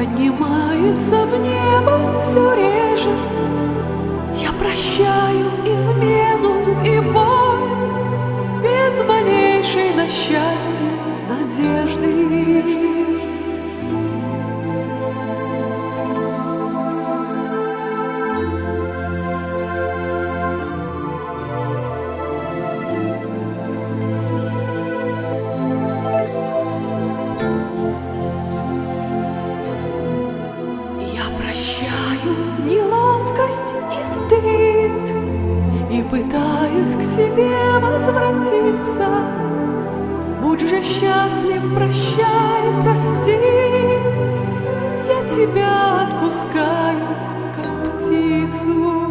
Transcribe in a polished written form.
поднимается в небо все реже. Я прощаю измену и боль без малейшей на счастье надежды. Прощаю неловкость и стыд и пытаюсь к себе возвратиться. Будь же счастлив, прощай, прости, я тебя отпускаю, как птицу.